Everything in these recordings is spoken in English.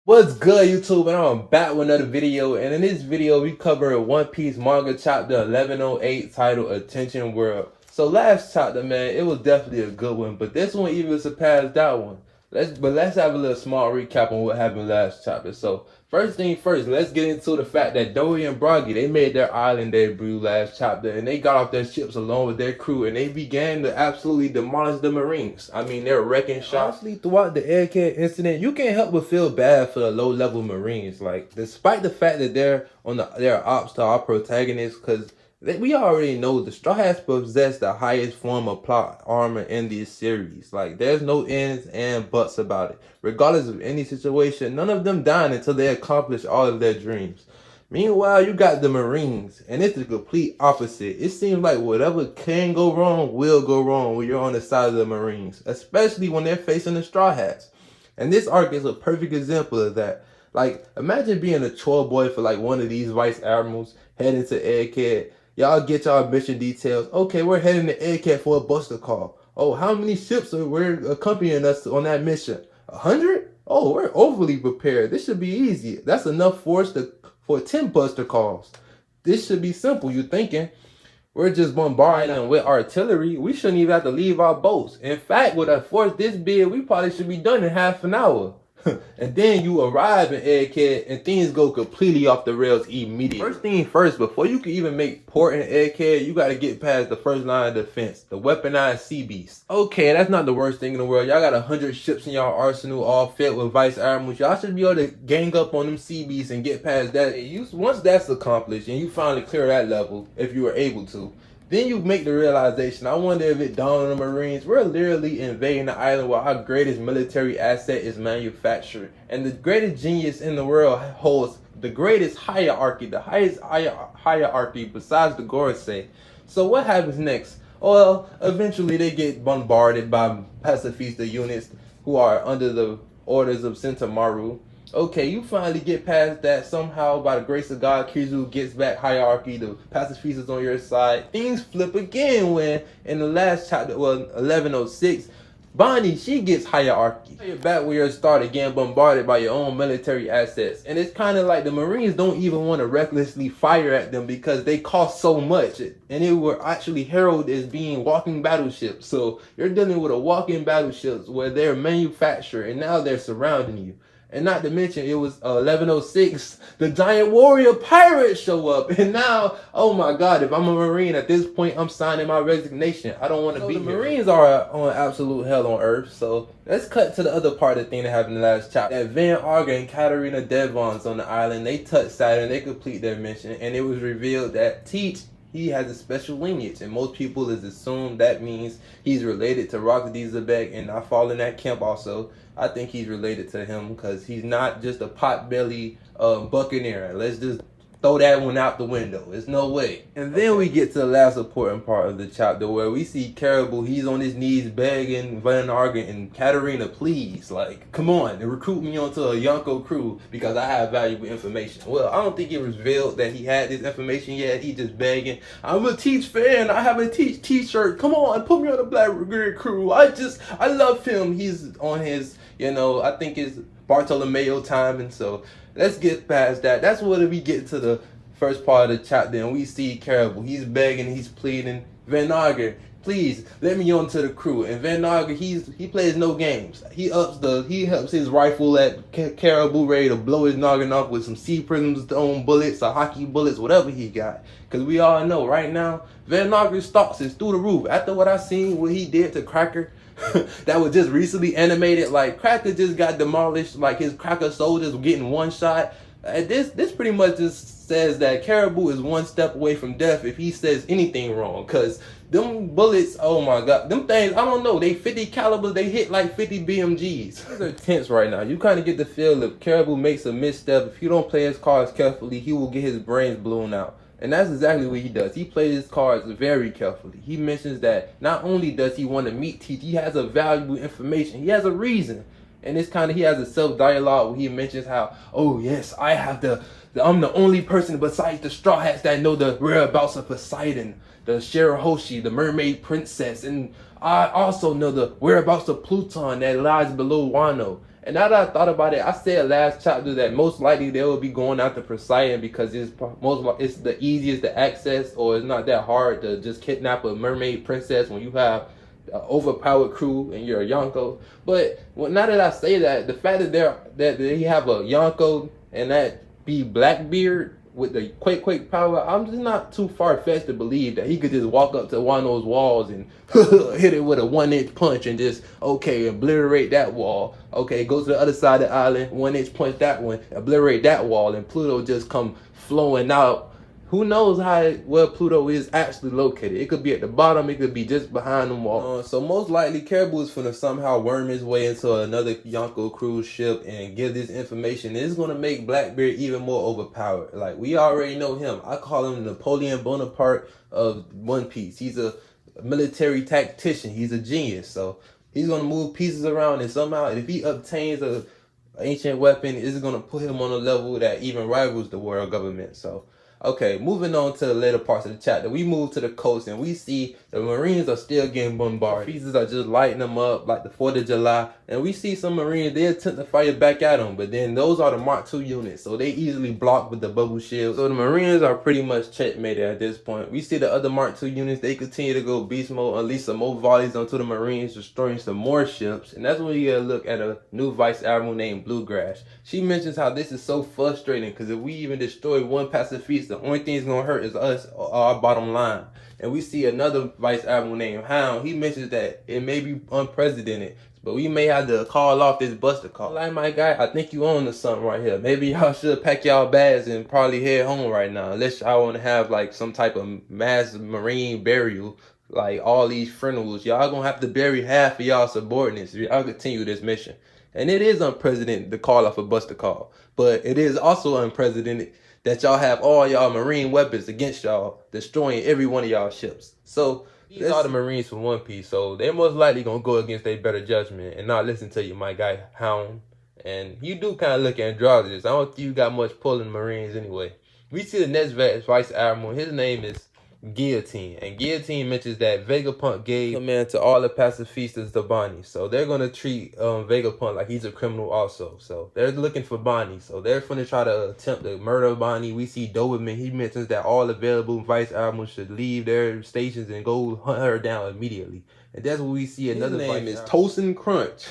What's good, YouTube? And I'm back with another video. And in this video, we cover One Piece manga chapter 1108 titled Attention World. So last chapter, man, it was definitely a good one, but this one even surpassed that one. Let's have a little small recap on what happened last chapter. So first thing first, let's get into the fact that Dory and Broggy, they made their island debut last chapter, and they got off their ships along with their crew, and they began to absolutely demolish the Marines. I mean, they're wrecking shop. Honestly, throughout the Egghead incident, you can't help but feel bad for the low-level Marines. Like, despite the fact that they're on their ops to our protagonists, because we already know the Straw Hats possess the highest form of plot armor in this series. Like, there's no ends and buts about it. Regardless of any situation, none of them die until they accomplish all of their dreams. Meanwhile, you got the Marines, and it's the complete opposite. It seems like whatever can go wrong will go wrong when you're on the side of the Marines, especially when they're facing the Straw Hats. And this arc is a perfect example of that. Like, imagine being a chore boy for like one of these vice admirals heading to Egghead. Y'all get y'all mission details. Okay, we're heading to Egghead for a buster call. Oh, how many ships were accompanying us on that mission? 100? Oh, we're overly prepared. This should be easy. That's enough force for 10 buster calls. This should be simple, you thinking. We're just bombarding them with artillery. We shouldn't even have to leave our boats. In fact, with a force this big, we probably should be done in half an hour. And then you arrive in Egghead and things go completely off the rails immediately. First thing first, before you can even make port in Egghead, you got to get past the first line of defense, the weaponized sea beast. Okay, that's not the worst thing in the world. Y'all got 100 ships in y'all arsenal all filled with vice admirals. Y'all should be able to gang up on them sea beasts and get past that. Once that's accomplished and you finally clear that level, if you were able to, then you make the realization, I wonder if it dawned on the Marines, we're literally invading the island where our greatest military asset is manufactured. And the greatest genius in the world holds the greatest hierarchy, the highest hierarchy besides the Gorosei. So what happens next? Well, eventually they get bombarded by pacifista units who are under the orders of Sentomaru. Okay, you finally get past that somehow by the grace of God. Kizaru gets back hierarchy, the pacifistas on your side. Things flip again when in the last chapter, well, 1106, Bonnie, she gets hierarchy. You're back where you start again, bombarded by your own military assets. And it's kind of like the Marines don't even want to recklessly fire at them because they cost so much. And they were actually heralded as being walking battleships. So you're dealing with a walking battleships where they're manufactured and now they're surrounding you. And not to mention, it was 1106, the giant warrior pirates show up. And now, oh my God, if I'm a Marine at this point, I'm signing my resignation. I don't want to be here. The Marines are on absolute hell on earth. So let's cut to the other part of the thing that happened in the last chapter. That Van Arga and Katarina Devon's on the island. They touch Saturn, they complete their mission. And it was revealed that Teach, he has a special lineage, and most people is assumed that means he's related to Rock D. Zebek, and I fall in that camp also. I think he's related to him because he's not just a potbelly buccaneer. Let's just throw that one out the window. There's no way. And then we get to the last important part of the chapter where we see Caribou. He's on his knees begging Van Argen and Katarina, please, like, come on, and recruit me onto a Yonko crew because I have valuable information. Well, I don't think it was revealed that he had this information yet. He just begging, I'm a Teach fan. I have a Teach t-shirt. Come on, put me on the Black Brigade crew. I love him. He's on his, I think it's Bartolomeo time, and so let's get past that. That's when we get to the first part of the chapter and we see Caribou. He's begging, he's pleading, Van Arger, please let me onto the crew. And Van Arger, he plays no games. He helps his rifle at Caribou ready to blow his noggin off with some sea prisms, stone bullets, or hockey bullets, whatever he got. Because we all know right now, Van Arger's thoughts is through the roof. After what I seen, what he did to Cracker, that was just recently animated. Like, Cracker just got demolished. Like, his Cracker soldiers were getting one shot. This pretty much just says that Caribou is one step away from death if he says anything wrong. Because them bullets, oh my God, them things, I don't know, they 50 calibers, they hit like 50 BMGs. These are tense right now. You kind of get the feel if Caribou makes a misstep, if you don't play his cards carefully, he will get his brains blown out. And that's exactly what he does. He plays his cards very carefully. He mentions that not only does he want to meet Teach, he has a valuable information. He has a reason. And it's kind of, he has a self-dialogue where he mentions how, oh yes, I'm the only person besides the Straw Hats that know the whereabouts of Poseidon, the Shirahoshi, the mermaid princess. And I also know the whereabouts of Pluton that lies below Wano. And now that I thought about it, I said last chapter that most likely they will be going after Poseidon because it's the easiest to access, or it's not that hard to just kidnap a mermaid princess when you have an overpowered crew and you're a Yonko. But now that I say that, the fact that they have a Yonko and that be Blackbeard with the quake power, I'm just not too far-fetched to believe that he could just walk up to one of those walls and hit it with a 1-inch punch and just, okay, obliterate that wall. Okay, go to the other side of the island, 1-inch punch that one, obliterate that wall, and Pluto just come flowing out. Who knows where Pluto is actually located? It could be at the bottom, it could be just behind them wall. So most likely Caribou is finna somehow worm his way into another Yonko cruise ship and give this information. It's gonna make Blackbeard even more overpowered. Like, we already know him. I call him Napoleon Bonaparte of One Piece. He's a military tactician. He's a genius. So he's gonna move pieces around, and somehow if he obtains a ancient weapon, it's gonna put him on a level that even rivals the world government. So okay, moving on to the later parts of the chapter, we move to the coast and we see the Marines are still getting bombarded. Pieces are just lighting them up like the 4th of July. And we see some Marines, they attempt to fire back at them, but then those are the Mark II units, so they easily block with the bubble shield. So the Marines are pretty much checkmated at this point. We see the other Mark II units, they continue to go beast mode, unleash some more volleys onto the Marines, destroying some more ships. And that's when you get a look at a new Vice Admiral named Bluegrass. She mentions how this is so frustrating because if we even destroy one pacifist, the only thing that's gonna hurt is us, our bottom line. And we see another Vice Admiral named Hound. He mentions that it may be unprecedented, but we may have to call off this buster call. Like, my guy, I think you own to something right here. Maybe y'all should pack y'all bags and probably head home right now, unless y'all want to have like some type of mass Marine burial. Like all these funerals, y'all gonna have to bury half of y'all subordinates if y'all continue this mission. And it is unprecedented to call off a buster call, but it is also unprecedented that y'all have all y'all Marine weapons against y'all, destroying every one of y'all ships. So these are the Marines from One Piece, so they're most likely gonna go against their better judgment and not listen to you, my guy Hound. And you do kind of look androgynous. I don't think you got much pull in the Marines anyway. We see the next Vice Admiral. His name is Guillotine, and Guillotine mentions that Vegapunk gave command to all the pacifistas to Bonnie, so they're gonna treat Vegapunk like he's a criminal also. So they're looking for Bonnie, so they're gonna try to attempt to murder Bonnie. We see Doberman, he mentions that all available Vice Admirals should leave their stations and go hunt her down immediately. And that's what we see. Another name is Tosin Crunch.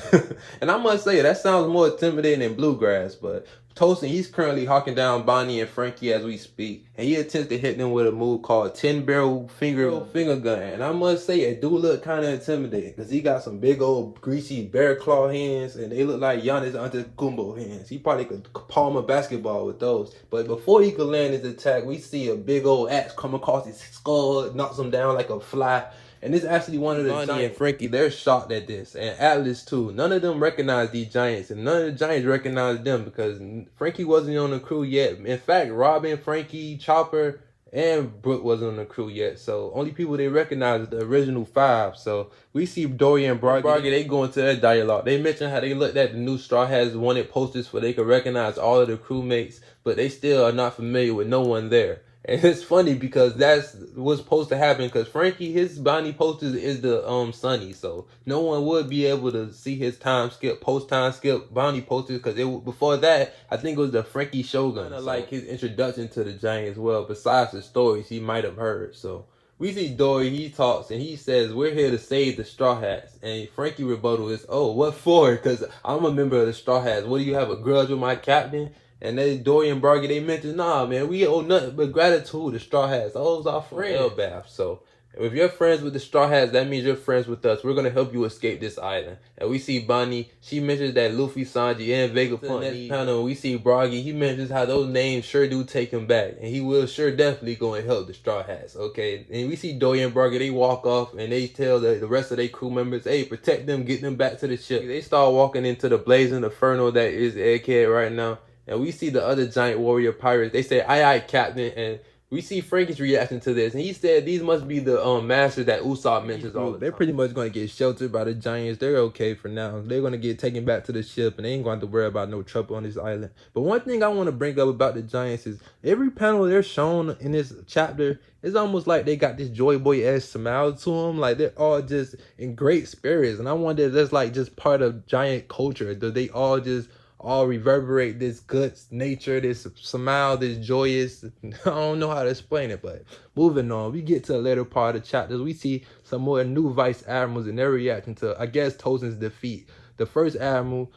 And I must say, that sounds more intimidating than Bluegrass, but Tosin, he's currently hawking down Bonnie and Frankie as we speak, and he attempts to hit them with a move called 10-barrel finger gun. And I must say, it do look kind of intimidating because he got some big old greasy bear claw hands, and they look like Giannis Antetokounmpo hands. He probably could palm a basketball with those. But before he could land his attack, we see a big old axe come across his skull, knocks him down like a fly. And this is actually one of the Giants and Frankie, they're shocked at this. And Atlas too. None of them recognize these Giants. And none of the Giants recognize them because Frankie wasn't on the crew yet. In fact, Robin, Frankie, Chopper, and Brooke wasn't on the crew yet. So only people they recognize is the original 5. So we see Dory and Broggy, they go into their dialogue. They mention how they looked at the new Straw Hats wanted posters so they could recognize all of the crewmates, but they still are not familiar with no one there. And it's funny because that's what's supposed to happen because Frankie, his Bonnie posters is the Sunny, so no one would be able to see his post-time skip Bonnie posters because before that, I think it was the Frankie Shogun. Kind of like his introduction to the Giant as well, besides the stories he might have heard. So we see Dory, he talks and he says, "We're here to save the Straw Hats." And Frankie rebuttal is, "Oh, what for? Because I'm a member of the Straw Hats. What do you have a grudge with my captain?" And they, Dory and Broggy, they mentioned, "Nah, man, we owe nothing but gratitude to Straw Hats. Those are friends." Elbath. So if you're friends with the Straw Hats, that means you're friends with us. We're going to help you escape this island. And we see Bonnie, she mentions that Luffy, Sanji, and Vegapunk. Panel, we see Broggy, he mentions how those names sure do take him back. And he will sure definitely go and help the Straw Hats, okay? And we see Dory and Broggy, they walk off and they tell the rest of their crew members, "Hey, protect them, get them back to the ship." They start walking into the blazing inferno that is Egghead right now. And we see the other giant warrior pirates. They say, "Aye, aye, Captain." And We see Frankie's reaction to this, and he said these must be the masters that Usopp mentions all the time. They're pretty much going to get sheltered by the giants. They're okay for now. They're going to get taken back to the ship, and they ain't going to worry about no trouble on this island. But one thing I want to bring up about the giants is every panel they're shown in this chapter, it's almost like they got this Joy Boy-esque smile to them. Like they're all just in great spirits, and I wonder if that's like just part of giant culture. Do they all reverberate this good nature, this smile, this joyous? I don't know how to explain it, but moving on, we get to the later part of the chapters. We see some more new vice admirals and their reaction to, I guess, Tozen's defeat. The first admiral,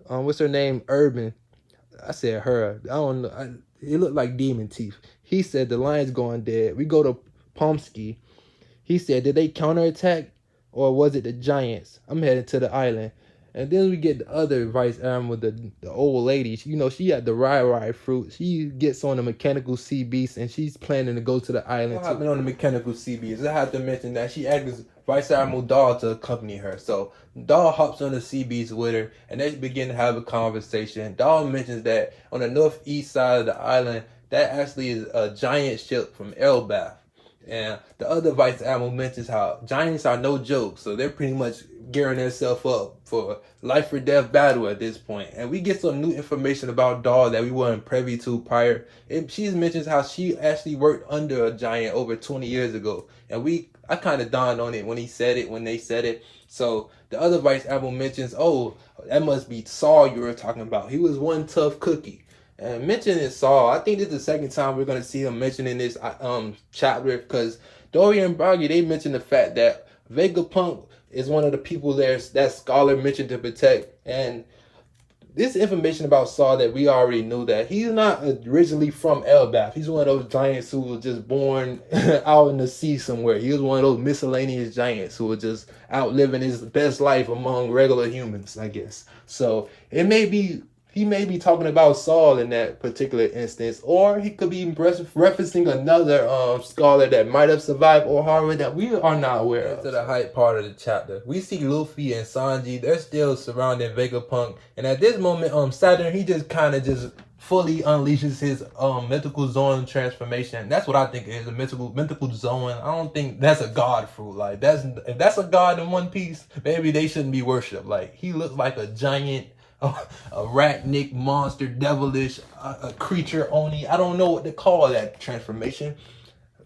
what's her name? Urban. I said her. I don't know. It looked like demon teeth. He said the lion's going dead. We go to Pomsky. He said, did they counterattack or was it the giants? I'm headed to the island. And then we get the other vice admiral, the old lady. She had the Rai fruit. She gets on the mechanical sea beast, and she's planning to go to the island. What happened on the mechanical sea beast? I have to mention that she asks Vice Admiral Dahl to accompany her. So Dahl hops on the sea beast with her, and they begin to have a conversation. Dahl mentions that on the northeast side of the island, that actually is a giant ship from Elbaf. And the other vice admiral mentions how giants are no joke, so they're pretty much gearing themselves up for life or death battle at this point. And we get some new information about Dahl that we weren't privy to prior. She mentions how she actually worked under a giant over 20 years ago, and I kind of dawned on it when they said it. So the other vice admiral mentions, oh, that must be Saul you were talking about. He was one tough cookie. And mentioning Saul, I think this is the second time we're going to see him mentioning this chapter, because Dory and Broggy, they mentioned the fact that Vegapunk is one of the people that Scholar mentioned to protect. And this information about Saul that we already knew, that he's not originally from Elbaf. He's one of those giants who was just born out in the sea somewhere. He was one of those miscellaneous giants who was just out living his best life among regular humans, I guess. So he may be talking about Saul in that particular instance, or he could be referencing another scholar that might have survived Ohara that we are not aware of. To the hype part of the chapter, we see Luffy and Sanji. They're still surrounding Vegapunk, and at this moment, Saturn, he just kind of just fully unleashes his mythical zone transformation. That's what I think it is, a mythical zone. I don't think that's a god fruit. Like if that's a god in One Piece, maybe they shouldn't be worshipped. Like he looks like a giant, a arachnic monster, devilish, a creature oni. I don't know what to call that transformation.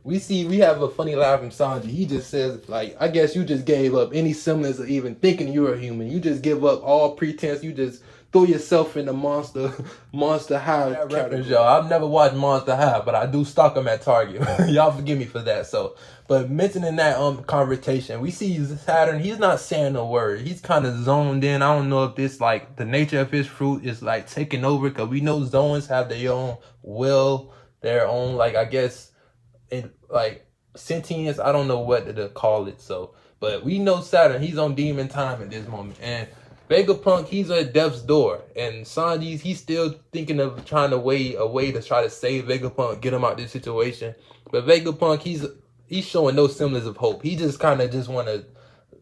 We have a funny line from Sanji. He just says, like, I guess you just gave up any semblance of even thinking you're a human. You just give up all pretense. You just throw yourself in the Monster High reference, y'all. I've never watched Monster High, but I do stalk them at Target. Y'all forgive me for that. So, but mentioning that conversation, we see Saturn. He's not saying a word. He's kind of zoned in. I don't know if this, like, the nature of his fruit is like taking over, because we know zones have their own will, their own, like, I guess, like sentience. I don't know what to call it. So, but we know Saturn, he's on demon time at this moment, and Vegapunk, he's at death's door, and Sanji, he's still thinking of trying to weigh a way to try to save Vegapunk, get him out of this situation. But Vegapunk, he's showing no semblance of hope. He just kind of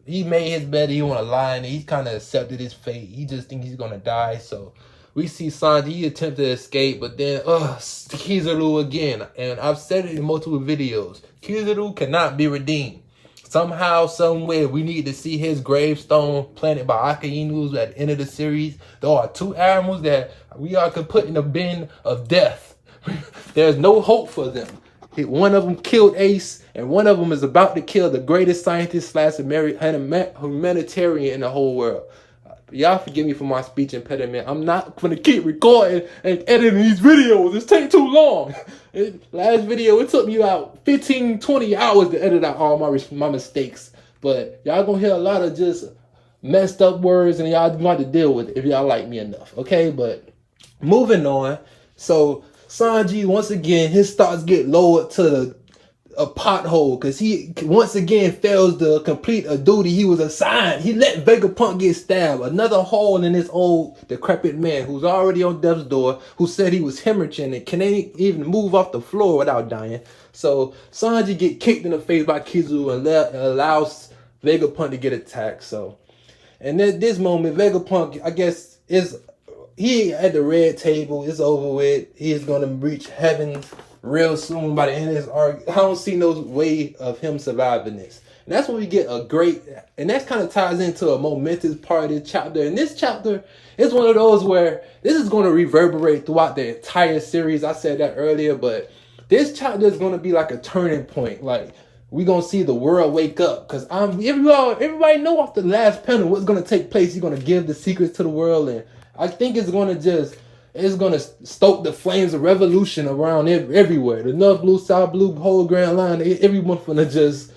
he made his bed, he want to lie, and he's kind of accepted his fate. He just thinks he's gonna die. So we see Sanji, he attempted to escape, but then Kizaru again. And I've said it in multiple videos, Kizaru cannot be redeemed. Somehow, somewhere, we need to see his gravestone planted by Akainus at the end of the series. There are two animals that we could put in a bin of death. There's no hope for them. One of them killed Ace, and one of them is about to kill the greatest scientist / humanitarian in the whole world. Y'all forgive me for my speech impediment. I'm not going to keep recording and editing these videos. It's taking too long. Last video, it took me about 15, 20 hours to edit out all my mistakes. But y'all going to hear a lot of just messed up words, and y'all going to deal with it if y'all like me enough. Okay, but moving on. So Sanji, once again, his thoughts get lowered to a pothole, because he once again fails to complete a duty he was assigned. He let Vegapunk get stabbed. Another hole in this old decrepit man who's already on death's door, who said he was hemorrhaging and can't even move off the floor without dying. So Sanji get kicked in the face by Kizaru and allows Vegapunk to get attacked. So, and at this moment, Vegapunk, I guess, he at the red table. It's over with. He's gonna reach heaven real soon by the end of this arc. I don't see no way of him surviving this. And that's when we get a great, and that kind of ties into a momentous part of this chapter. And this chapter is one of those where this is going to reverberate throughout the entire series. I said that earlier, but this chapter is going to be like a turning point. Like, we're going to see the world wake up. Because everybody know off the last panel what's going to take place. He's going to give the secrets to the world. And I think it's going to stoke the flames of revolution around everywhere. The North Blue, South Blue, whole Grand Line, everyone's going to just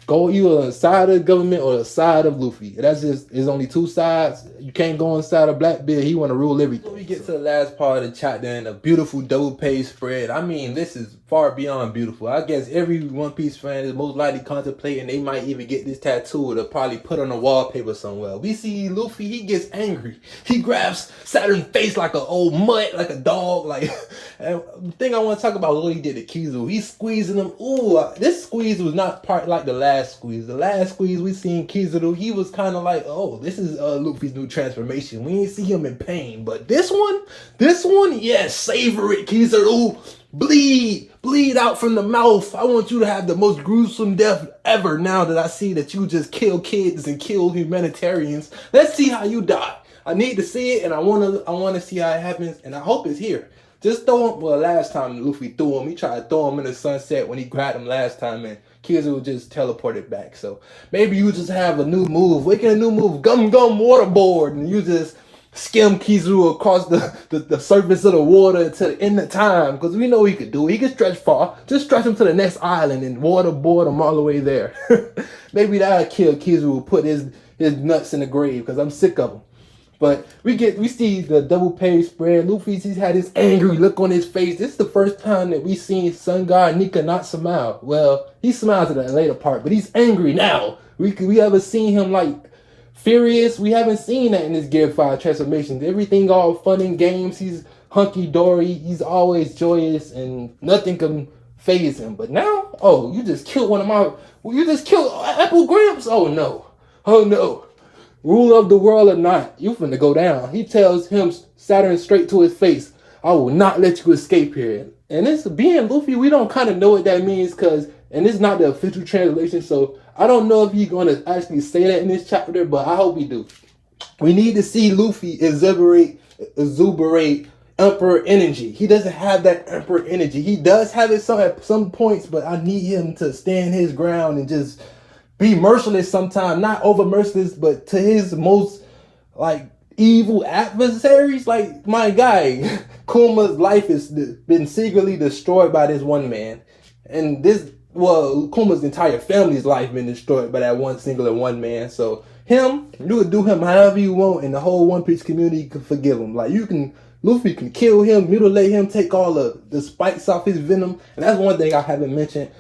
go either on the side of the government or the side of Luffy. That's just, there's only two sides. You can't go on the side of Blackbeard. He want to rule everything. When we get to the last part of the chapter and a beautiful double page spread, I mean, this is far beyond beautiful. I guess every One Piece fan is most likely contemplating they might even get this tattoo to probably put on a wallpaper somewhere. We see Luffy, he gets angry. He grabs Saturn's face like an old mutt, like a dog. Like, and the thing I want to talk about is what he did to Kizaru. He's squeezing him. Ooh, this squeeze was not part like the last squeeze. The last squeeze we seen Kizaru, he was kind of like, oh, this is Luffy's new transformation. We didn't see him in pain. But this one, yes, savor it, Kizaru. Bleed out from the mouth. I want you to have the most gruesome death ever now that I see that you just kill kids and kill humanitarians. Let's see how you die. I need to see it, and I want to see how it happens, and I hope it's here. Just throw him. Well, last time Luffy threw him, he tried to throw him in the sunset when he grabbed him last time, and Kizaru just teleported back. So maybe you just have a new move. Making a new move. Gum waterboard, and you just skim Kizaru across the surface of the water to the end of time, because we know he could do it. He could stretch far. Just stretch him to the next island and waterboard him all the way there. Maybe that'll kill Kizaru, put his nuts in the grave, because I'm sick of him. But we see the double page spread. Luffy's he's had this angry look on his face. This is the first time that we seen Sun God Nika not smile. Well, he smiles at that later part, but he's angry now. We ever seen him like furious? We haven't seen that in his Gear 5 transformations. Everything all fun and games. He's hunky-dory. He's always joyous, and nothing can phase him. But now, oh, you just killed you just killed Apple Gramps? Oh no. Rule of the world or not, you finna go down. He tells him, Saturn, straight to his face, I will not let you escape here. And it's being Luffy, we don't kind of know what that means, and it's not the official translation, so I don't know if he's going to actually say that in this chapter, but I hope we do. We need to see Luffy exuberate Emperor energy. He doesn't have that Emperor energy. He does have it at some points, but I need him to stand his ground and just be merciless sometimes. Not over merciless, but to his most like evil adversaries. Like, my guy, Kuma's life has been secretly destroyed by this one man. And Kuma's entire family's life been destroyed by that one singular one man. So you would do him however you want, and the whole One Piece community can forgive him. Like, Luffy can kill him, mutilate him, take all the spikes off his venom. And that's one thing I haven't mentioned.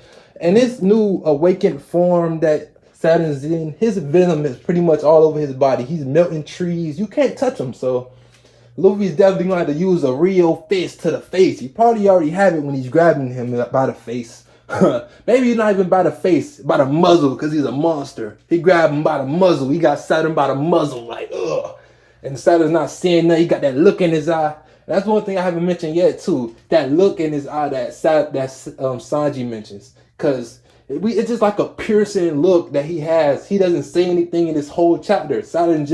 And this new awakened form that Saturn's in, his venom is pretty much all over his body. He's melting trees. You can't touch him. So Luffy's definitely going to have to use a real fist to the face. He probably already have it when he's grabbing him by the face. Maybe not even by the face, by the muzzle, because he's a monster. He grabbed him by the muzzle. He got Saturn by the muzzle, like, ugh. And Saturn's not seeing nothing. He got that look in his eye. That's one thing I haven't mentioned yet, too. That look in his eye that Sanji mentions. Because it's just like a piercing look that he has. He doesn't say anything in this whole chapter. Saturn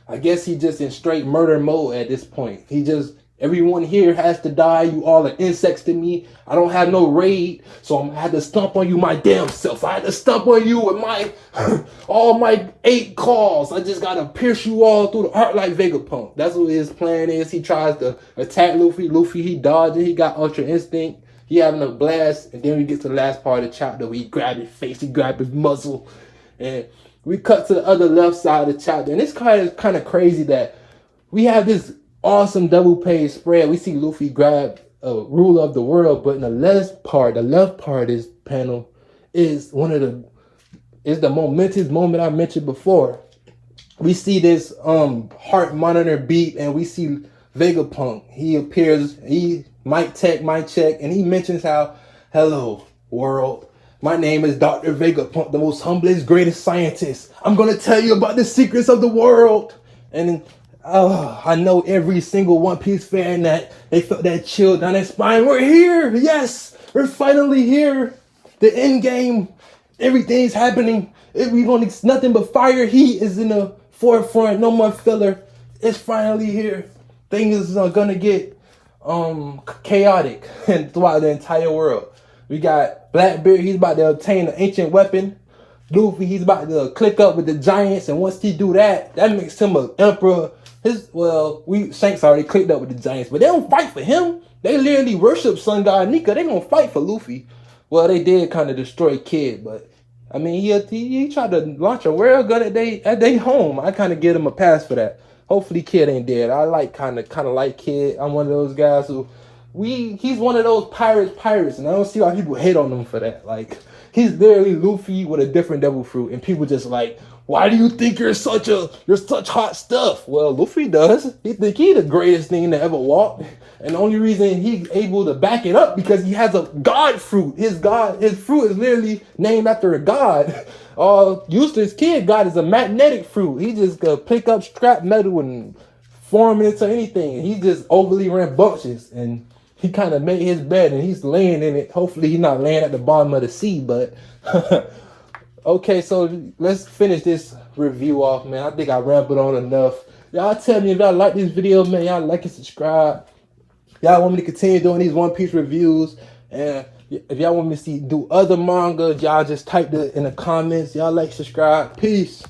I guess he just in straight murder mode at this point. Everyone here has to die. You all are insects to me. I don't have no raid, so I had to stomp on you my damn self. I had to stomp on you with all my 8 claws. I just gotta pierce you all through the heart like Vegapunk. That's what his plan is. He tries to attack Luffy. He dodged it. He got Ultra Instinct. He having a blast, and then we get to the last part of the chapter where he grabbed his face, he grabbed his muzzle, and we cut to the other left side of the chapter. And this kind of crazy that we have this awesome double page spread. We see Luffy grab a ruler of the world, but in the left part of this panel is the momentous moment I mentioned before. We see this heart monitor beep, and we see Vegapunk. He appears, mic check, and he mentions how, hello, world. My name is Dr. Vegapunk, the most humblest, greatest scientist. I'm going to tell you about the secrets of the world. And Oh, I know every single One Piece fan that they felt that chill down their spine. We're here. Yes, we're finally here. The end game. Everything's happening. We gonna need nothing but fire. Heat is in the forefront. No more filler. It's finally here. Things are gonna get chaotic and throughout the entire world. We got Blackbeard. He's about to obtain an ancient weapon. Luffy, he's about to click up with the giants, and once he do that, that makes him an emperor. Shanks already clicked up with the giants, but they don't fight for him. They literally worship Sun God Nika. They gonna fight for Luffy. Well, they did kind of destroy Kid, but I mean, he tried to launch a world gun at they home. I kind of give him a pass for that. Hopefully, Kid ain't dead. I like kind of like Kid. I'm one of those guys who he's one of those pirates, and I don't see why people hate on him for that. Like, he's literally Luffy with a different devil fruit, and people just like, why do you think you're such hot stuff? Well, Luffy does. He think he the greatest thing to ever walk, and the only reason he's able to back it up because he has a god fruit. His fruit is literally named after a god. Useless Kid god is a magnetic fruit. He just pick up scrap metal and form it into anything. He's just overly rambunctious, and he kind of made his bed and he's laying in it. Hopefully he's not laying at the bottom of the sea, but okay, so let's finish this review off, man. I think I rambled on enough. Y'all tell me if y'all like this video, man. Y'all like and subscribe. Y'all want me to continue doing these One Piece reviews, and if y'all want me to do other manga, y'all just type it in the comments. Y'all like, subscribe. Peace.